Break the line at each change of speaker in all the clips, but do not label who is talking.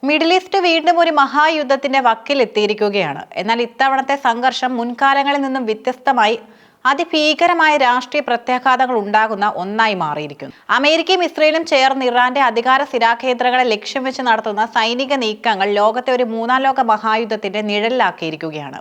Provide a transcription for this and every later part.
Middle east വീണ്ടും ഒരു മഹായുദ്ധത്തിന്റെ വക്കിലെത്തിയിരിക്കുകയാണ്. എന്നാൽ ഇത്തവണത്തെ സംഘർഷം മുൻകാലങ്ങളിൽ നിന്നും വ്യത്യസ്തമായി അതിഭീകരമായ രാഷ്ട്രീയ പ്രത്യാഘാതങ്ങൾ ഉണ്ടാകുന്ന ഒന്നായി മാറിയിരിക്കുന്നു. അമേരിക്കയും ഇസ്രയേലും ചേർന്ന് ഇറാന്റെ അധികാര സ്ഥിരാകേന്ദ്രങ്ങളെ ലക്ഷ്യം വെച്ച് നടത്തുന്ന സൈനിക നീക്കങ്ങൾ ലോകത്തെ ഒരു മൂന്നാം ലോക മഹായുദ്ധത്തിന്റെ നിഴലിലാക്കിയിരിക്കുകയാണ്.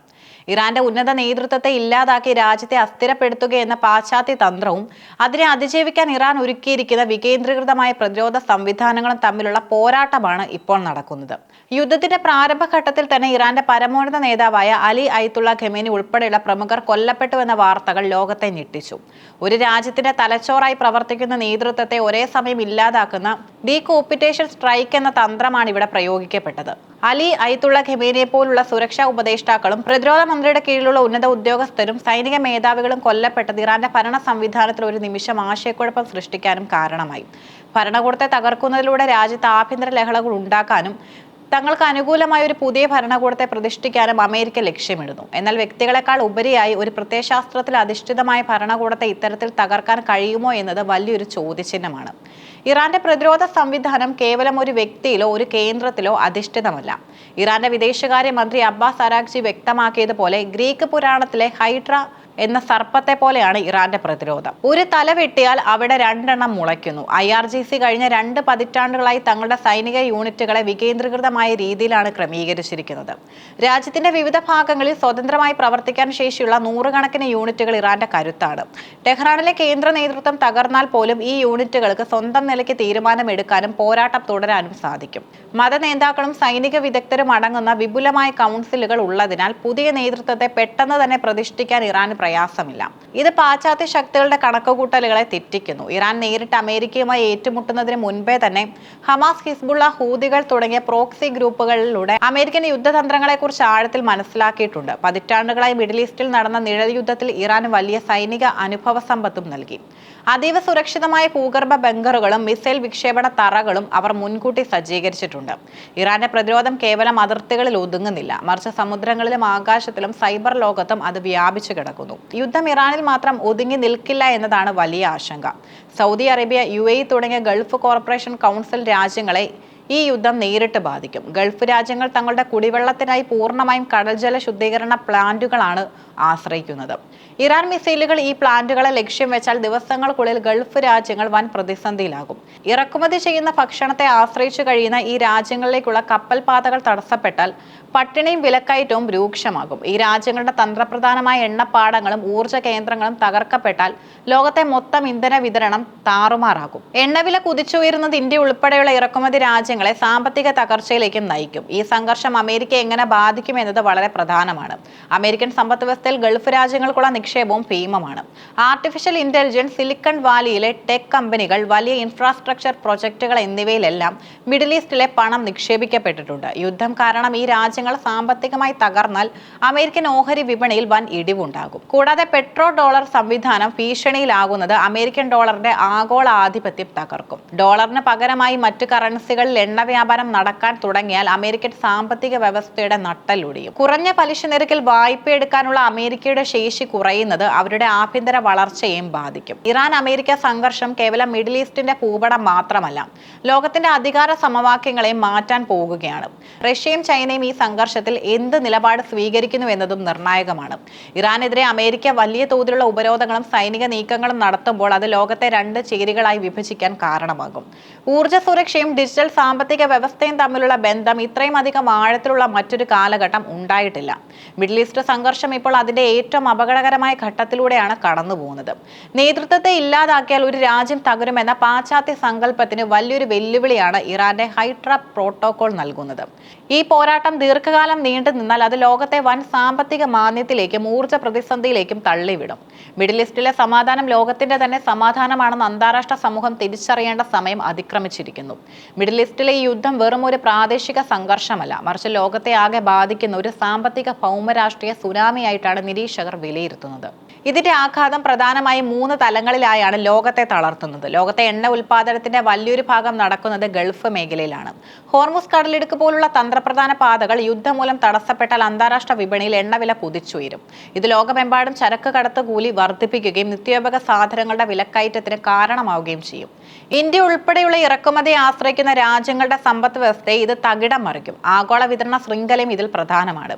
ഇറാന്റെ ഉന്നത നേതൃത്വത്തെ ഇല്ലാതാക്കി രാജ്യത്തെ അസ്ഥിരപ്പെടുത്തുക എന്ന പാശ്ചാത്യ തന്ത്രവും അതിനെ അതിജീവിക്കാൻ ഇറാൻ ഒരുക്കിയിരിക്കുന്ന വികേന്ദ്രീകൃതമായ പ്രതിരോധ സംവിധാനങ്ങളും തമ്മിലുള്ള പോരാട്ടമാണ് ഇപ്പോൾ നടക്കുന്നത്. യുദ്ധത്തിന്റെ പ്രാരംഭഘട്ടത്തിൽ തന്നെ ഇറാന്റെ പരമോന്നത നേതാവായ അലി അയത്തുള്ള ഖമേനി ഉൾപ്പെടെയുള്ള പ്രമുഖർ കൊല്ലപ്പെട്ടുവെന്ന വാർത്തകൾ ലോകത്തെ ഞെട്ടിച്ചു. ഒരു രാജ്യത്തിന്റെ തലച്ചോറായി പ്രവർത്തിക്കുന്ന നേതൃത്വത്തെ ഒരേ സമയം ഇല്ലാതാക്കുന്ന ഡീകോപ്പിറ്റേഷൻ സ്ട്രൈക്ക് എന്ന തന്ത്രമാണ് ഇവിടെ പ്രയോഗിക്കപ്പെട്ടത്. അലി അയത്തുള്ള ഖമേനിയെ പോലുള്ള സുരക്ഷാ ഉപദേഷ്ടാക്കളും പ്രതിരോധ മന്ത്രിയുടെ കീഴിലുള്ള ഉന്നത ഉദ്യോഗസ്ഥരും സൈനിക മേധാവികളും കൊല്ലപ്പെട്ടത് ഇറാന്റെ ഭരണ സംവിധാനത്തിൽ ഒരു നിമിഷം ആശയക്കുഴപ്പം സൃഷ്ടിക്കാനും കാരണമായി. ഭരണകൂടത്തെ തകർക്കുന്നതിലൂടെ രാജ്യത്ത് ആഭ്യന്തര ലഹളകൾ ഉണ്ടാക്കാനും തങ്ങൾക്ക് അനുകൂലമായ ഒരു പുതിയ ഭരണകൂടത്തെ പ്രതിഷ്ഠിക്കാനും അമേരിക്ക ലക്ഷ്യമിടുന്നു. എന്നാൽ വ്യക്തികളെക്കാൾ ഉപരിയായി ഒരു പ്രത്യയശാസ്ത്രത്തിൽ അധിഷ്ഠിതമായ ഭരണകൂടത്തെ ഇത്തരത്തിൽ തകർക്കാൻ കഴിയുമോ എന്നത് വലിയൊരു ചോദ്യചിഹ്നമാണ്. ഇറാന്റെ പ്രതിരോധ സംവിധാനം കേവലം ഒരു വ്യക്തിയിലോ ഒരു കേന്ദ്രത്തിലോ അധിഷ്ഠിതമല്ല. ഇറാന്റെ വിദേശകാര്യ മന്ത്രി അബ്ബാസ് അരാഗ്ചി വ്യക്തമാക്കിയതുപോലെ ഗ്രീക്ക് പുരാണത്തിലെ ഹൈഡ്ര എന്ന സർപ്പത്തെ പോലെയാണ് ഇറാന്റെ പ്രതിരോധം. ഒരു തല വെട്ടിയാൽ അവിടെ രണ്ടെണ്ണം മുളയ്ക്കുന്നു. IRGC കഴിഞ്ഞ 2 പതിറ്റാണ്ടുകളായി തങ്ങളുടെ സൈനിക യൂണിറ്റുകളെ വികേന്ദ്രീകൃതമായ രീതിയിലാണ് ക്രമീകരിച്ചിരിക്കുന്നത്. രാജ്യത്തിന്റെ വിവിധ ഭാഗങ്ങളിൽ സ്വതന്ത്രമായി പ്രവർത്തിക്കാൻ ശേഷിയുള്ള നൂറുകണക്കിന് യൂണിറ്റുകൾ ഇറാന്റെ കരുത്താണ്. ടെഹ്റാനിലെ കേന്ദ്ര നേതൃത്വം തകർന്നാൽ പോലും ഈ യൂണിറ്റുകൾക്ക് സ്വന്തം നിലയ്ക്ക് തീരുമാനമെടുക്കാനും പോരാട്ടം തുടരാനും സാധിക്കും. മത നേതാക്കളും സൈനിക വിദഗ്ധരും അടങ്ങുന്ന വിപുലമായ കൗൺസിലുകൾ ഉള്ളതിനാൽ പുതിയ നേതൃത്വത്തെ പെട്ടെന്ന് തന്നെ പ്രതിഷ്ഠിക്കാൻ ഇറാന് പ്രയാസമില്ല. ഇത് പാശ്ചാത്യ ശക്തികളുടെ കണക്കുകൂട്ടലുകളെ തെറ്റിക്കുന്നു. ഇറാൻ നേരിട്ട് അമേരിക്കയുമായി ഏറ്റുമുട്ടുന്നതിന് മുൻപേ തന്നെ ഹമാസ്, ഹിസ്ബുള്ള, ഹൂതികൾ തുടങ്ങിയ പ്രോക്സി ഗ്രൂപ്പുകളിലൂടെ അമേരിക്കൻ യുദ്ധതന്ത്രങ്ങളെക്കുറിച്ച് ആഴത്തിൽ മനസ്സിലാക്കിയിട്ടുണ്ട്. പതിറ്റാണ്ടുകളായി മിഡിൽ ഈസ്റ്റിൽ നടന്ന നിഴൽ യുദ്ധത്തിൽ ഇറാൻ വലിയ സൈനിക അനുഭവ സമ്പത്തും നൽകി. അതീവ സുരക്ഷിതമായ ഭൂഗർഭ ബങ്കറുകളും മിസൈൽ വിക്ഷേപണ തറകളും അവർ മുൻകൂട്ടി സജ്ജീകരിച്ചിട്ടുണ്ട്. ഇറാന്റെ പ്രതിരോധം കേവലം അതിർത്തികളിൽ ഒതുങ്ങുന്നില്ല, മറിച്ച് സമുദ്രങ്ങളിലും ആകാശത്തിലും സൈബർ ലോകത്തും അത് വ്യാപിച്ചു കിടക്കുന്നു. യുദ്ധം ഇറാനിൽ മാത്രം ഒതുങ്ങി നിൽക്കില്ല എന്നതാണ് വലിയ ആശങ്ക. സൗദി അറേബ്യ, UAE തുടങ്ങിയ ഗൾഫ് കോർപ്പറേഷൻ കൗൺസിൽ രാജ്യങ്ങളെ ഈ യുദ്ധം നേരിട്ട് ബാധിക്കും. ഗൾഫ് രാജ്യങ്ങൾ തങ്ങളുടെ കുടിവെള്ളത്തിനായി പൂർണ്ണമായും കടൽജല ശുദ്ധീകരണ പ്ലാന്റുകളാണ് ആശ്രയിക്കുന്നത്. ഇറാൻ മിസൈലുകൾ ഈ പ്ലാന്റുകളെ ലക്ഷ്യം വെച്ചാൽ ദിവസങ്ങൾക്കുള്ളിൽ ഗൾഫ് രാജ്യങ്ങൾ വൻ പ്രതിസന്ധിയിലാകും. ഇറക്കുമതി ചെയ്യുന്ന ഭക്ഷണത്തെ ആശ്രയിച്ചു കഴിയുന്ന ഈ രാജ്യങ്ങളിലേക്കുള്ള കപ്പൽ പാതകൾ തടസ്സപ്പെട്ടാൽ പട്ടിണിയും വിലക്കയറ്റവും രൂക്ഷമാകും. ഈ രാജ്യങ്ങളുടെ തന്ത്രപ്രധാനമായ എണ്ണപ്പാടങ്ങളും ഊർജ്ജ കേന്ദ്രങ്ങളും തകർക്കപ്പെട്ടാൽ ലോകത്തെ മൊത്തം ഇന്ധന വിതരണം താറുമാറാകും. എണ്ണവില കുതിച്ചുയരുന്നത് ഇന്ത്യ ഉൾപ്പെടെയുള്ള ഇറക്കുമതി രാജ്യങ്ങളെ സാമ്പത്തിക തകർച്ചയിലേക്കും നയിക്കും. ഈ സംഘർഷം അമേരിക്ക എങ്ങനെ ബാധിക്കും എന്നത് വളരെ പ്രധാനമാണ്. അമേരിക്കൻ സമ്പദ് വ്യവസ്ഥയിൽ ഗൾഫ് രാജ്യങ്ങൾക്കുള്ള നിക്ഷേപവും ഭീമമാണ്. ആർട്ടിഫിഷ്യൽ ഇന്റലിജൻസ്, സിലിക്കൺ വാലിയിലെ ടെക് കമ്പനികൾ, വലിയ ഇൻഫ്രാസ്ട്രക്ചർ പ്രൊജക്ടുകൾ എന്നിവയിലെല്ലാം മിഡിൽ ഈസ്റ്റിലെ പണം നിക്ഷേപിക്കപ്പെട്ടിട്ടുണ്ട്. യുദ്ധം കാരണം ഈ രാജ്യങ്ങൾ സാമ്പത്തികമായി തകർന്നാൽ അമേരിക്കൻ ഓഹരി വിപണിയിൽ വൻ ഇടിവുണ്ടാകും. കൂടാതെ പെട്രോ ഡോളർ സംവിധാനം ഭീഷണിയിലാകുന്നത് അമേരിക്കൻ ഡോളറിന്റെ ആഗോള ആധിപത്യം തകർക്കും. ഡോളറിന് പകരമായി മറ്റു കറൻസികളിൽ എണ്ണ വ്യാപാരം നടക്കാൻ തുടങ്ങിയാൽ അമേരിക്കൻ സാമ്പത്തിക വ്യവസ്ഥയുടെ നട്ടെല്ലൊടിയും. കുറഞ്ഞ പലിശ നിരക്കിൽ വായ്പയെടുക്കാനുള്ള അമേരിക്കയുടെ ശേഷി കുറയുന്നത് അവരുടെ ആഭ്യന്തര വളർച്ചയെയും ബാധിക്കും. ഇറാൻ അമേരിക്ക സംഘർഷം കേവലം മിഡിൽ ഈസ്റ്റിന്റെ ഭൂപടം മാത്രമല്ല, ലോകത്തിന്റെ അധികാര സമവാക്യങ്ങളെയും മാറ്റാൻ പോകുകയാണ്. റഷ്യയും ചൈനയും ഈ സംഘർഷത്തിൽ എന്ത് നിലപാട് സ്വീകരിക്കുന്നു എന്നതും നിർണായകമാണ്. ഇറാനെതിരെ അമേരിക്ക വലിയ തോതിലുള്ള ഉപരോധങ്ങളും സൈനിക നീക്കങ്ങളും നടത്തുമ്പോൾ അത് ലോകത്തെ 2 ചേരികളായി വിഭജിക്കാൻ കാരണമാകും. ഊർജ്ജ സുരക്ഷയും ഡിജിറ്റൽ സാമ്പത്തിക വ്യവസ്ഥയും തമ്മിലുള്ള ബന്ധം ഇത്രയും അധികം ആഴത്തിലുള്ള മറ്റൊരു കാലഘട്ടം ഉണ്ടായിട്ടില്ല. മിഡിൽ ഈസ്റ്റ് സംഘർഷം ഇപ്പോൾ അതിന്റെ ഏറ്റവും അപകടകരമായ ഘട്ടത്തിലൂടെയാണ് കടന്നു പോകുന്നത്. നേതൃത്വത്തെ ഇല്ലാതാക്കിയാൽ ഒരു രാജ്യം തകരുമെന്ന പാശ്ചാത്യ സങ്കല്പത്തിന് വലിയൊരു വെല്ലുവിളിയാണ് ഇറാന്റെ ഹൈഡ്ര പ്രോട്ടോകോൾ നൽകുന്നത്. ഈ പോരാട്ടം ദീർഘകാലം നീണ്ടു നിന്നാൽ അത് ലോകത്തെ വൻ സാമ്പത്തിക മാന്ദ്യത്തിലേക്കും ഊർജ്ജ പ്രതിസന്ധിയിലേക്കും തള്ളിവിടും. മിഡിൽ ഈസ്റ്റിലെ സമാധാനം ലോകത്തിന്റെ തന്നെ സമാധാനമാണെന്ന് അന്താരാഷ്ട്ര സമൂഹം തിരിച്ചറിയേണ്ട സമയം അതിക്രമിച്ചിരിക്കുന്നു. മിഡിൽ ഈസ്റ്റിലെ ഈ യുദ്ധം വെറും ഒരു പ്രാദേശിക സംഘർഷമല്ല, മറിച്ച് ലോകത്തെ ആകെ ബാധിക്കുന്ന ഒരു സാമ്പത്തിക ഭൗമരാഷ്ട്രീയ സുനാമിയായിട്ടാണ് നിരീക്ഷകർ വിലയിരുത്തുന്നത്. ഇതിന്റെ ആഘാതം പ്രധാനമായും 3 തലങ്ങളിലായാണ് ലോകത്തെ തളർത്തുന്നത്. ലോകത്തെ എണ്ണ ഉൽപാദനത്തിന്റെ വലിയൊരു ഭാഗം നടക്കുന്നത് ഗൾഫ് മേഖലയിലാണ്. ഹോർമുസ് കടലിടുക്ക് പോലുള്ള തന്ത്രപ്രധാന പാതകൾ യുദ്ധം മൂലം തടസ്സപ്പെട്ടാൽ അന്താരാഷ്ട്ര വിപണിയിൽ എണ്ണവില കുതിച്ചുയരും. ഇത് ലോകമെമ്പാടും ചരക്ക് കടത്ത് കൂലി വർദ്ധിപ്പിക്കുകയും നിത്യോപയോഗ സാധനങ്ങളുടെ വിലക്കയറ്റത്തിന് കാരണമാവുകയും ചെയ്യും. ഇന്ത്യ ഉൾപ്പെടെയുള്ള ഇറക്കുമതിയെ ആശ്രയിക്കുന്ന രാജ്യങ്ങൾ രാജ്യങ്ങളുടെ സമ്പദ് വ്യവസ്ഥയെ ഇത് തകിടം മറിക്കും. ആഗോള വിതരണ ശൃംഖലയും ഇതിൽ പ്രധാനമാണ്.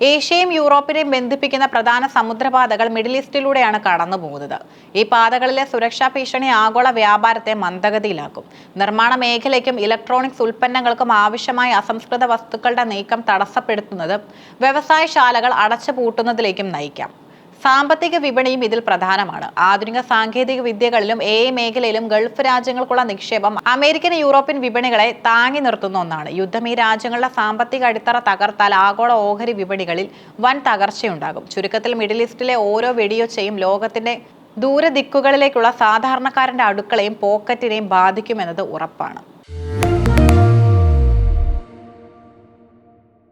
ഏഷ്യയും യൂറോപ്പിനെയും ബന്ധിപ്പിക്കുന്ന പ്രധാന സമുദ്രപാതകൾ മിഡിൽ ഈസ്റ്റിലൂടെയാണ് കടന്നു പോകുന്നത്. ഈ പാതകളിലെ സുരക്ഷാ ഭീഷണി ആഗോള വ്യാപാരത്തെ മന്ദഗതിയിലാക്കും. നിർമ്മാണ മേഖലയ്ക്കും ഇലക്ട്രോണിക്സ് ഉൽപ്പന്നങ്ങൾക്കും ആവശ്യമായ അസംസ്കൃത വസ്തുക്കളുടെ നീക്കം തടസ്സപ്പെടുത്തുന്നത് വ്യവസായശാലകൾ അടച്ചുപൂട്ടുന്നതിലേക്കും നയിക്കാം. സാമ്പത്തിക വിപണിയും ഇതിൽ പ്രധാനമാണ്. ആധുനിക സാങ്കേതിക വിദ്യകളിലും AI മേഖലയിലും ഗൾഫ് രാജ്യങ്ങൾക്കുള്ള നിക്ഷേപം അമേരിക്കൻ യൂറോപ്യൻ വിപണികളെ താങ്ങി നിർത്തുന്ന ഒന്നാണ്. യുദ്ധം ഈ രാജ്യങ്ങളുടെ സാമ്പത്തിക അടിത്തറ തകർത്താൽ ആഗോള ഓഹരി വിപണികളിൽ വൻ തകർച്ചയുണ്ടാകും. ചുരുക്കത്തിൽ മിഡിൽ ഈസ്റ്റിലെ ഓരോ വെടിയൊച്ചയും ലോകത്തിന്റെ ദൂരദിക്കുകളിലേക്കുള്ള സാധാരണക്കാരന്റെ അടുക്കളയും പോക്കറ്റിനെയും ബാധിക്കുമെന്നത് ഉറപ്പാണ്.